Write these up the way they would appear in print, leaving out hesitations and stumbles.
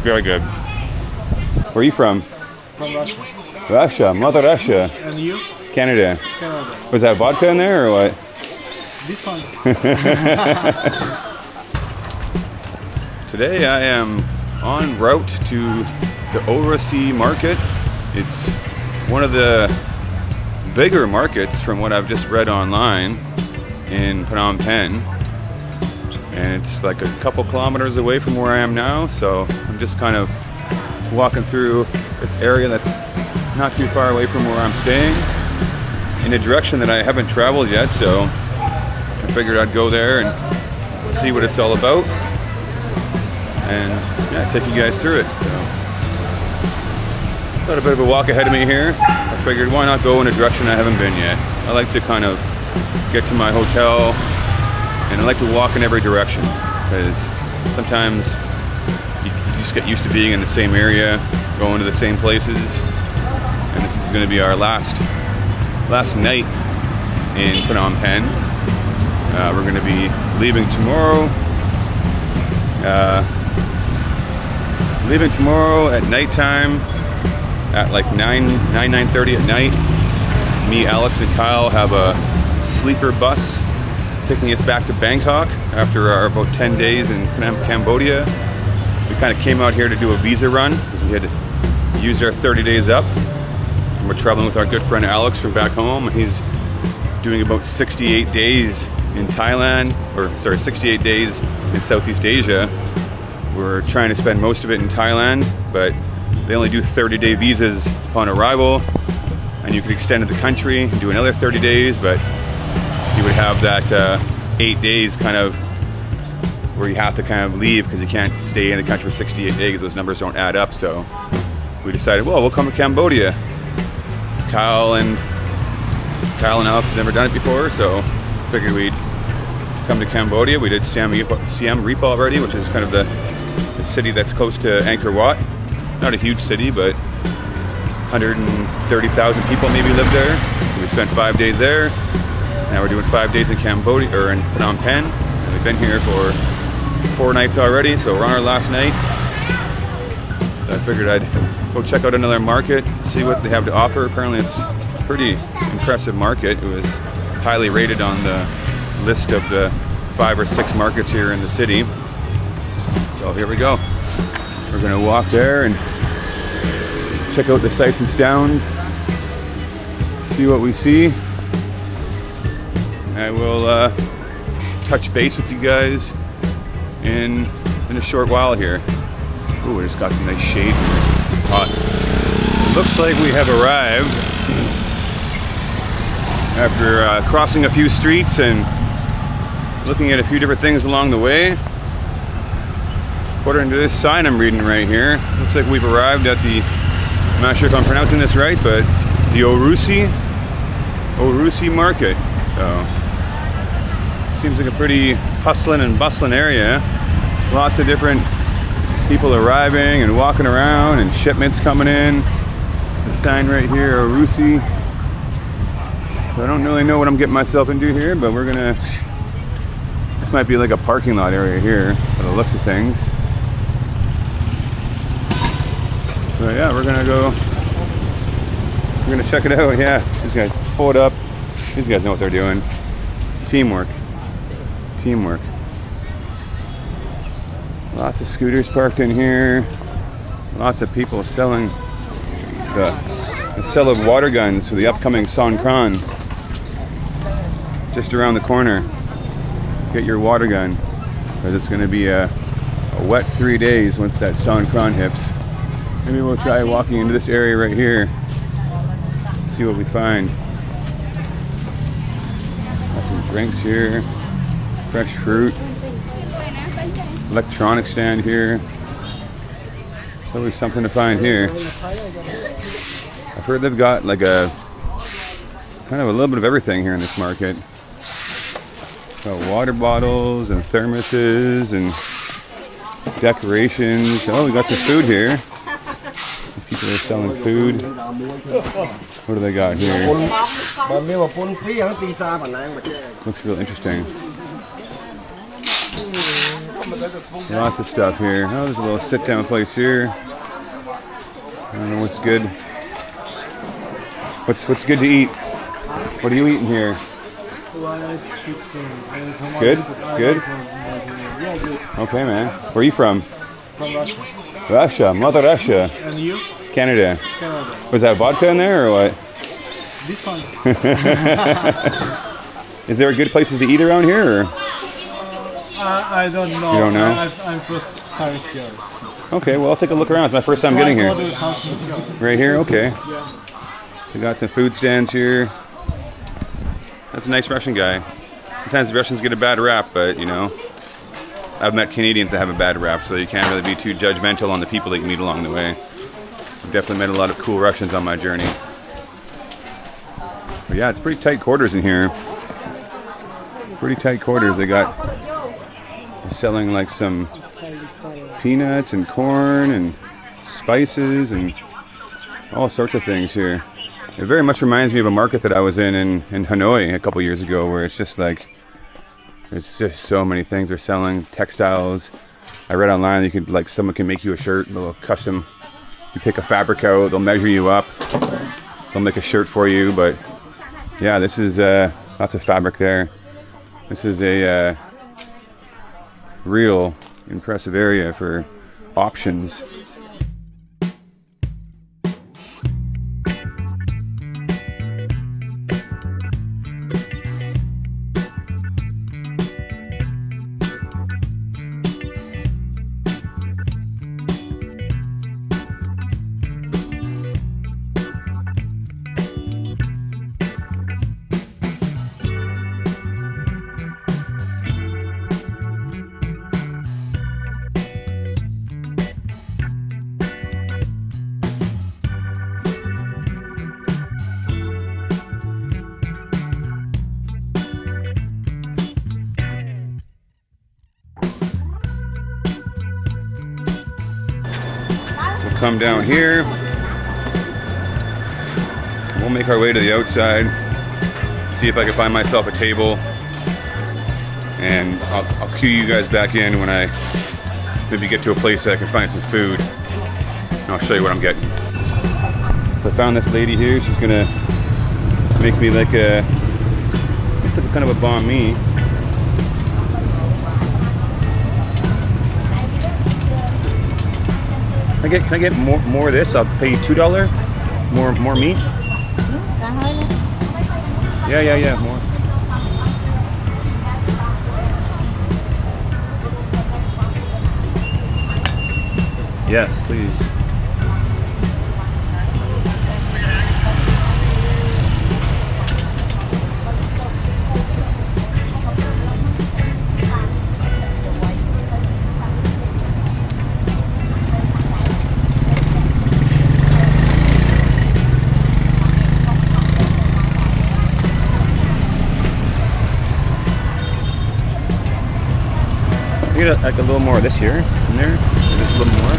Very good. Where are you from? From Russia. Russia, Mother Russia. And you? Canada. Canada. Was that vodka in there or what? This one. Today I am en route to the Orussey Market. It's one of the bigger markets from what I've just read online in Phnom Penh. And it's like a couple kilometers away from where I am now, so I'm just kind of walking through this area that's not too far away from where I'm staying in a direction that I haven't traveled yet, so I figured I'd go there and see what it's all about and yeah, take you guys through it. So, got a bit of a walk ahead of me here. I figured why not go in a direction I haven't been yet. I like to kind of get to my hotel and I like to walk in every direction because sometimes you just get used to being in the same area, going to the same places. And this is going to be our last night in Phnom Penh. We're going to be leaving tomorrow. Leaving tomorrow at nighttime at like 9:30 at night. Me, Alex, and Kyle have a sleeper bus taking us back to Bangkok after our about 10 days in Cambodia. We kind of came out here to do a visa run because we had to use our 30 days up. And we're traveling with our good friend Alex from back home. He's doing about 68 days in Thailand, 68 days in Southeast Asia. We're trying to spend most of it in Thailand, but they only do 30-day visas upon arrival, and you could extend to the country and do another 30 days, but you would have that 8 days kind of where you have to kind of leave because you can't stay in the country for 68 days. Those numbers don't add up, so we decided, well, we'll come to Cambodia. Kyle and Alex had never done it before, so figured we'd come to Cambodia. We did Siem Reap already, which is kind of the city that's close to Angkor Wat. Not a huge city, but 130,000 people maybe live there. So we spent 5 days there. Now we're doing 5 days in Cambodia, or in Phnom Penh. And we've been here for 4 nights already, so we're on our last night. So I figured I'd go check out another market, see what they have to offer. Apparently it's a pretty impressive market. It was highly rated on the list of the 5 or 6 markets here in the city. So here we go. We're gonna walk there and check out the sights and sounds, see what we see. I will touch base with you guys in a short while here. Ooh, we just got some nice shade. It's hot. Looks like we have arrived after crossing a few streets and looking at a few different things along the way. According to this sign I'm reading right here, looks like we've arrived at the, I'm not sure if I'm pronouncing this right, but the Orussey Market. So, seems like a pretty hustling and bustling area. Lots of different people arriving and walking around and shipments coming in. The sign right here, Orussey. So I don't really know what I'm getting myself into here, but we're gonna, this might be like a parking lot area here by the looks of things. So yeah, we're gonna check it out. Yeah, these guys pull it up. These guys know what they're doing. Teamwork. Lots of scooters parked in here. Lots of people selling the sale of water guns for the upcoming Songkran. Just around the corner. Get your water gun, because it's going to be a wet 3 days once that Songkran hits. Maybe we'll try walking into this area right here. See what we find. Got some drinks here. Fresh fruit. Electronic stand here. Always something to find here. I've heard they've got like a kind of a little bit of everything here in this market. Got water bottles and thermoses and decorations. Oh, we got some food here. People are selling food. What do they got here? Looks real interesting. Lots of stuff here. Oh, there's a little sit-down place here. I don't know what's good. What's good to eat? What are you eating here? Good? Good? Yeah, good. Okay, man. Where are you from? From Russia. Russia. Mother Russia. And you? Canada. Canada. Was that vodka in there or what? This one? Is there good places to eat around here? Or? I don't know. You don't know? I'm first time here. Okay, well, I'll take a look around. It's my first time getting here. Right here? Okay. Yeah. We got some food stands here. That's a nice Russian guy. Sometimes the Russians get a bad rap, but you know, I've met Canadians that have a bad rap, so you can't really be too judgmental on the people that you meet along the way. I've definitely met a lot of cool Russians on my journey. But yeah, it's pretty tight quarters in here. Pretty tight quarters. They're selling like some peanuts and corn and spices and all sorts of things here. It very much reminds me of a market that I was in Hanoi a couple years ago, where it's just like, there's just so many things they're selling. Textiles. I read online you could, like, someone can make you a shirt, a little custom. You pick a fabric out, they'll measure you up, they'll make a shirt for you. But yeah, this is lots of fabric there. This is a real impressive area for options. Come down here. We'll make our way to the outside. See if I can find myself a table, and I'll cue you guys back in when I maybe get to a place that I can find some food, and I'll show you what I'm getting. So I found this lady here. She's gonna make me like it's kind of a banh mi. Can I get more of this? I'll pay you $2. More meat? Yeah, more. Yes, please. Get like a little more of this here in there. Just a little more.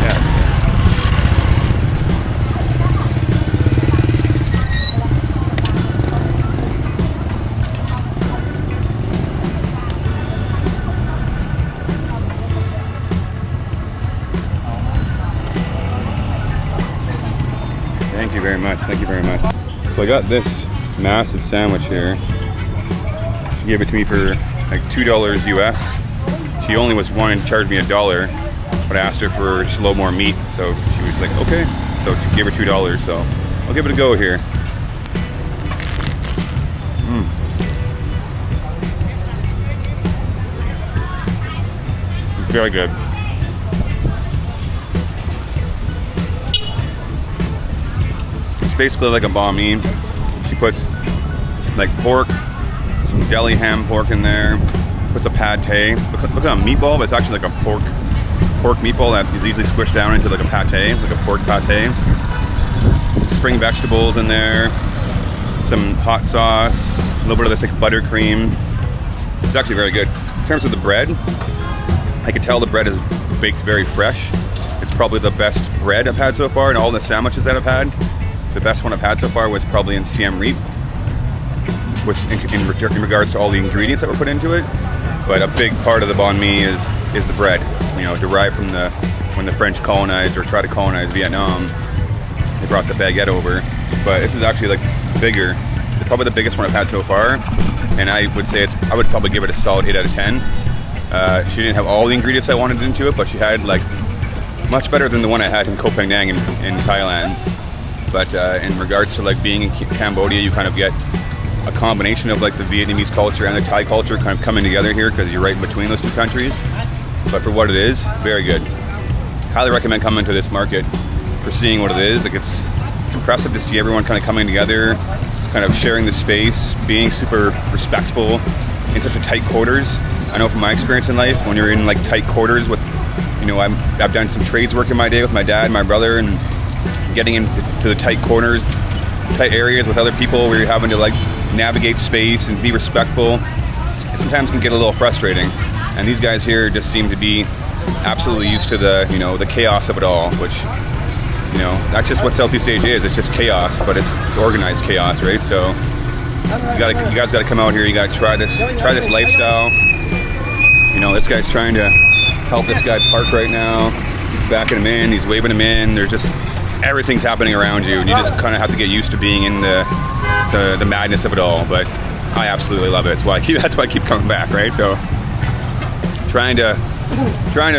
Yeah. Thank you very much. Thank you very much. So I got this massive sandwich here. She gave it to me for like $2 US. She only was wanting to charge me $1, but I asked her for just a little more meat, so she was like, okay. So to give her $2, so I'll give it a go here. It's very good. It's basically like a banh mi. She puts like pork, some deli ham pork in there. Puts a pad thai. Looks like a meatball, but it's actually like a pork meatball that is easily squished down into like a pate, like a pork pate. Some spring vegetables in there, some hot sauce, a little bit of this like buttercream. It's actually very good. In terms of the bread, I can tell the bread is baked very fresh. It's probably the best bread I've had so far, and all the sandwiches that I've had. The best one I've had so far was probably in Siem Reap, which in regards to all the ingredients that were put into it. But a big part of the banh mi is the bread. You know, derived from when the French colonized or tried to colonize Vietnam, they brought the baguette over. But this is actually like bigger. It's probably the biggest one I've had so far, and I would say I would probably give it a solid 8 out of 10. She didn't have all the ingredients I wanted into it, but she had like much better than the one I had in Koh Phangan in Thailand. But in regards to like being in Cambodia, you kind of get a combination of like the Vietnamese culture and the Thai culture kind of coming together here because you're right in between those two countries. But for what it is, very good. Highly recommend coming to this market for seeing what it is. Like it's impressive to see everyone kind of coming together, kind of sharing the space, being super respectful in such a tight quarters. I know from my experience in life, when you're in like tight quarters with, you know, I've done some trades work in my day with my dad, my brother, and getting into the tight corners, tight areas with other people where you're having to like navigate space and be respectful, sometimes can get a little frustrating. And these guys here just seem to be absolutely used to the, you know, the chaos of it all, which, you know, that's just what Southeast Asia is. It's just chaos, but it's organized chaos, right? So you guys gotta come out here. You gotta try this lifestyle. You know, this guy's trying to help this guy park right now. He's backing him in. He's waving him in. There's just everything's happening around you, and you just kind of have to get used to being in the madness of it all. But I absolutely love it. That's why I keep coming back, right? So trying to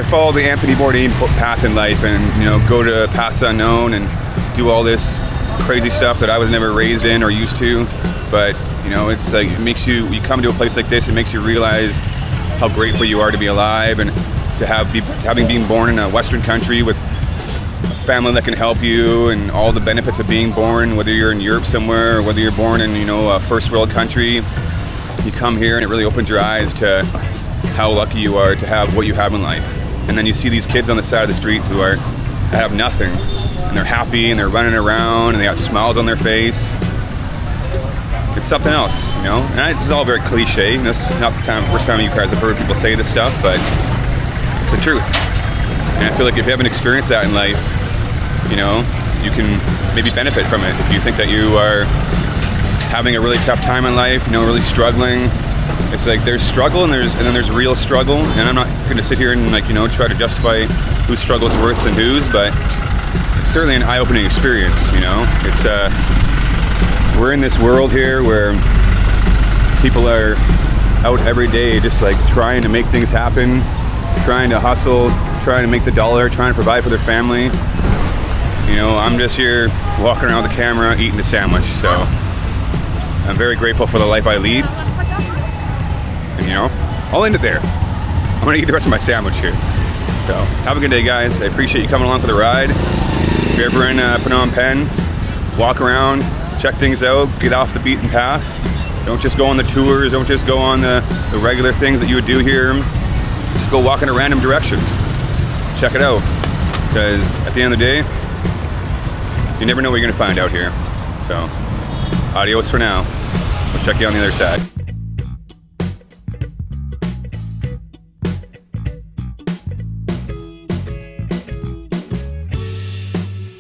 follow the Anthony Bourdain path in life, and you know, go to paths unknown and do all this crazy stuff that I was never raised in or used to. But you know, it's like it makes you come to a place like this, it makes you realize how grateful you are to be alive and to having been born in a Western country with a family that can help you, and all the benefits of being born, whether you're in Europe somewhere or whether you're born in, you know, a first world country. You come here and it really opens your eyes to how lucky you are to have what you have in life. And then you see these kids on the side of the street who have nothing, and they're happy and they're running around and they got smiles on their face. It's something else, you know. And this is all very cliche. This is not the first time you guys have heard people say this stuff, but it's the truth. And I feel like if you haven't experienced that in life, you know, you can maybe benefit from it. If you think that you are having a really tough time in life, you know, really struggling, it's like there's struggle and then there's real struggle. And I'm not going to sit here and, like, you know, try to justify whose struggle is worse than whose, but it's certainly an eye-opening experience, you know. It's we're in this world here where people are out every day just like trying to make things happen, trying to hustle, trying to make the dollar, trying to provide for their family. You know, I'm just here walking around with the camera, eating a sandwich. So I'm very grateful for the life I lead. And you know, I'll end it there. I'm gonna eat the rest of my sandwich here. So have a good day, guys. I appreciate you coming along for the ride. If you're ever in Phnom Penh, walk around, check things out, get off the beaten path. Don't just go on the tours, don't just go on the regular things that you would do here. Just go walk in a random direction. Check it out. Because at the end of the day, you never know what you're gonna find out here. So, adios for now. We'll check you on the other side.